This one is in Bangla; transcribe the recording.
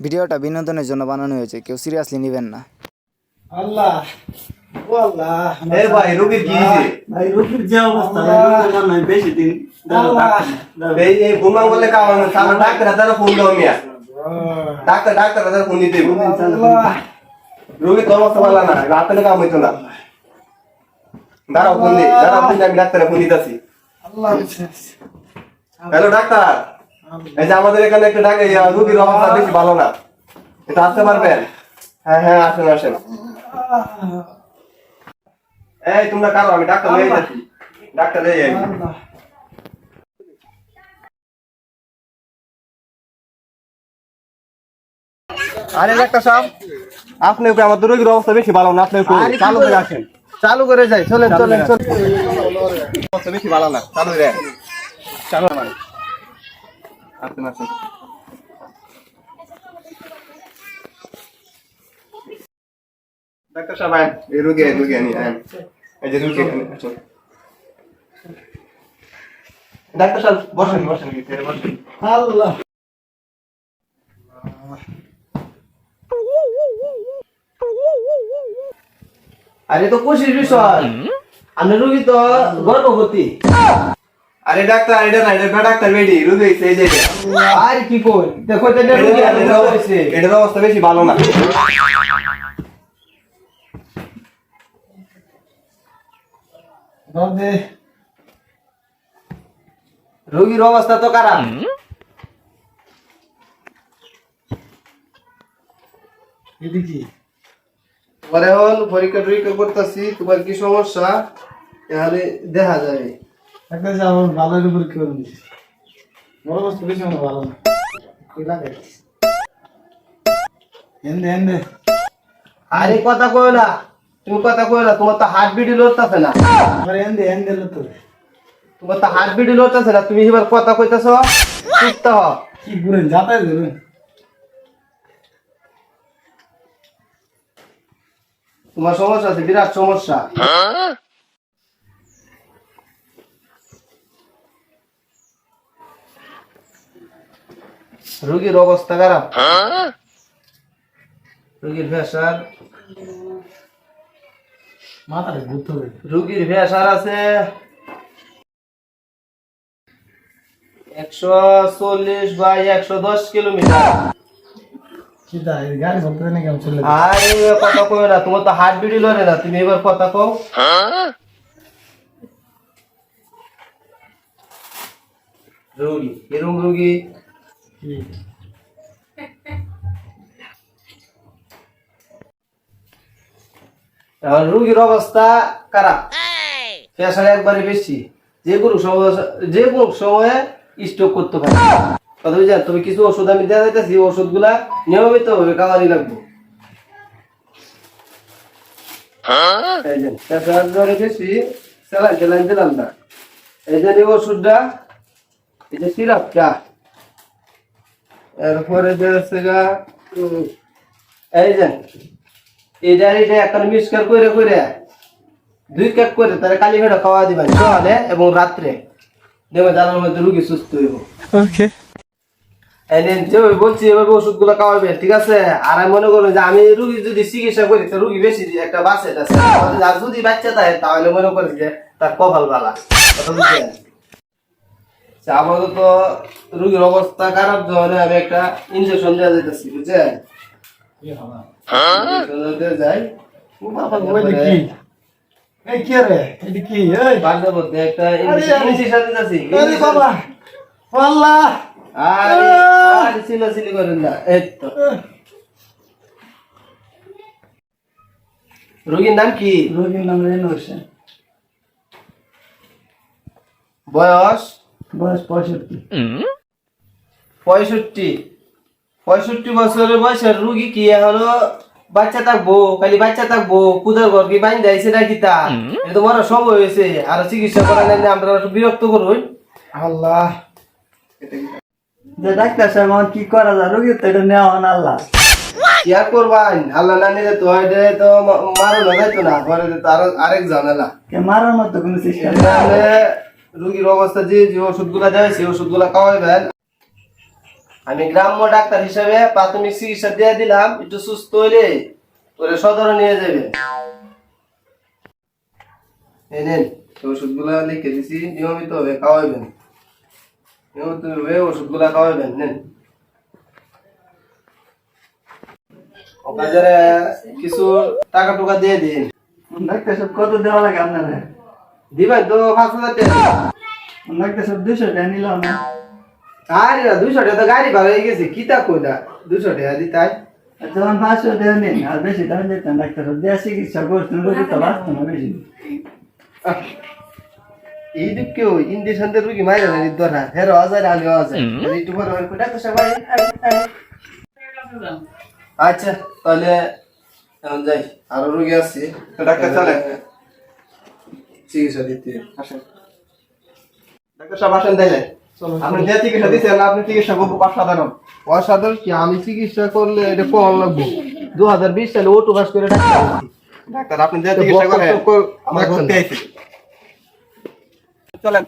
ভিডিওটা বিনোদনের জন্য বানানো হয়েছে, কেউ সিরিয়াসলি নেবেন না। আল্লাহ ও আল্লাহ এ ভাই রোগীর কি হইছে? ভাই রোগীর যে অবস্থা ভাই রোগীর নাই বেশি দিন এই ঘুমাং বলে কাম না সামনে ডাক্তার দ্বারা ফোন দাও মিয়া ডাক্তার দ্বারা ফোন দিতে রোগীর তো অবস্থা ভালো না রাতে কাম হইতো না দাঁড়াও ফোন দিয়ে আমি ডাক্তারে ফোন দিতেছি। আল্লাহ হ্যালো ডাক্তার, এই যে আমাদের এখানে একটা ডাক্তার রোগীর অবস্থা বেশি ভালো না, এটা আসতে পারবেন? হ্যাঁ আসেন। এই তোমরা কারো আমি ডাক্তার লয়ে যাচ্ছি, ডাক্তার লয়ে যাই। আরে ডাক্তার সাহেব, আপনি আমাদের রোগীর অবস্থা বেশি ভালো না, আপনি চালু করে আসেন। চালু করে যাই চলেন অবস্থা বেশি ভালো না, চালু করে চালু মানে আসেন। ডাক্তার সাহেব আইন, এই রোগী আনি আইন, এই যে রোগী এখানে আসুন। ডাক্তার সাহেব বসেন ভিতরে বসেন। আল্লাহ আরে তো খুশির বিষয়, আমি রোগী তো গর্ভবতী। আরে ডাক্তার এটা না, এটা ডাক্তার বেডি রোগী হইছে এই যে আর কি কই দেখো তো এটা রোগী হইছে, এটার অবস্থা বেশি ভালো না। বাদে রোগীর অবস্থা তো খারাপ। এদিকে পরে হল পরীক্ষা করতেছি, তোমার কি সমস্যা তাহলে দেখা যাবে। একটা যে আমার ভালোর উপর কি করুন বড় বস্তু বেশি আমার ভালো না কি লাগে এন্ডে আরে কথা কই না, তুমি কথা কই না, তোমার তো হার্টবিট লড়তাছে না, আমার এন্ডে তো তোমার তো হার্টবিট লড়তাছে না, তুমি এবার কথা কইতাছ চুপ হও। কি ঘুরেন যাতায়াত ঘুরেন তোমার সমস্যা আছে, বিরাট সমস্যা। রোগীর অবস্থা খারাপ, রোগীর প্রেসার মাথাটা ঘুরতে হবে রোগীর প্রেসার আছে 140/110 কিলোমিটার। চিন্তা এই গাড়ি চলতে নাকি আমি চলে আর এবার কথা কই না, তোমার তো হার্টবিট লড়ে না, তুমি এবার কথা কও। রোগী এরকম রোগী এখন রোগীর অবস্থা খারাপ, প্রেসার একবারে বেশি, যে কোনো সময়ে স্ট্রোক করতে পারে। কথা বুঝছেন? তবে কিছু ওষুধ আমি দেওয়া যাইতেছি, ওষুধগুলা নিয়মিত ভাবে খাওয়ানি লাগবে। প্রেসার জ্বরে বেশি স্যালাইন দিলাম না, এই যে এই ওষুধটা, এই যে সিরাপটা, এরপরে এই যে এটা একটা মিক্সচার করে 2 কাপ করে তারা কালি ভেড়া খাওয়া দিবেন সকালে এবং রাত্রে, দেখবেন জানার মধ্যে রুগী সুস্থ হইব। ওকে যেভাবে বলছি এভাবে ওষুধ গুলো খাওয়াবেন, ঠিক আছে? আর আমি মনে করবো যে আমি রুগী যদি চিকিৎসা করি তো রুগী বেশি একটা বাঁচে, আর যদি বাচ্চা থাকে তাহলে মনে করি যে তার কপাল বালা। কথা বুঝছেন? আপাতত রুগীর অবস্থা খারাপ যখন আমি একটা ইনজেকশন দেওয়া যাইতেছি, বুঝছেন? যাই কি এই কি রে এটা কি এই বাড়ির মধ্যে একটা ইনজেকশন দিতেছি। আরে বাবা আল্লাহ আর চিল্লাচিল্লি করেন না, এই তো। রোগীর নাম কি? রোগীর নাম রেনু হোসেন, বয়স বয়স 65 65 বছরের বয়সের রুগী কি এখনো বাচ্চা থাকবো, খালি বাচ্চা থাকবো, কুদার ঘর কি বাইন যাইছে নাকি? তা এটা তো বড় সময় হয়েছে, আর চিকিৎসা করা নাই, আমরা একটু বিরক্ত করুন। আল্লাহ যে ডাক্তার সাহেব আমার কি করা যায়, রোগীর তো এটা নেওয়া না আল্লাহ কি আর করবান, আল্লাহ না নিলে তো এটা তো মারো না যাইতো না, ঘরে তো আরেক ঝামেলা। কে মারার মতো কোনো সিস্টেম রুগীর অবস্থা যে ওষুধ গুলা দেয় সেই ওষুধ গুলা খাওয়াইবেন, আমি গ্রাম্য ডাক্তার হিসেবে প্রাথমিক চিকিৎসা দিয়ে দিলাম, একটু সুস্থ হইলে ওরে সদরে নিয়ে যাবেন। এই নেন ওষুধগুলা লিখে দিছি, নিয়মিত ভাবে খাওয়াবেন, নিয়মিত ভাবে ওষুধগুলা খাওয়াবেন। নেন বাজারে কিছু টাকা টুকা দিয়ে দিন। ডাক্তার সাহেব কত দেওয়া লাগে আপনারা? দিবেন তো 5,000 টাকা। ডাক্তার সাহেব 200 টাকা নিলাম না। আরে 200 টাকা তো গাড়ি ভাড়া হয়ে গেছে, কি তা কইলা 200 টাকা দিতাই। যখন 500 টাকা নিন আর বেশি দাম দিতেন ডাক্তার সাহেব, দেয়া চিকিৎসা করতেন, রোগী তো বাঁচত না বেশি। এই দিক কেউ ইন্ডিশন দের রুগী মাইরা জানি ধরা হেরো হাজার আমি হাজার একটু পরে ওই ডাক্তার সাহেব আচ্ছা তাহলে এখন যাই, আরো রুগী আছে। তো ডাক্তার চলেন। চিকিৎসা দিতে আসেন ডাক্তার সাহেব, আসেন তাইলে। আপনি যে চিকিৎসা দিচ্ছেন আপনি চিকিৎসা খুব অসাধারণ। অসাধারণ কি, আমি চিকিৎসা করলে এটা কম লাগবে। 2020 সালে ওটু পাস করে ডাক্তার আপনি যে চিকিৎসা করেন আমার ভর্তি আইছে। চলেন।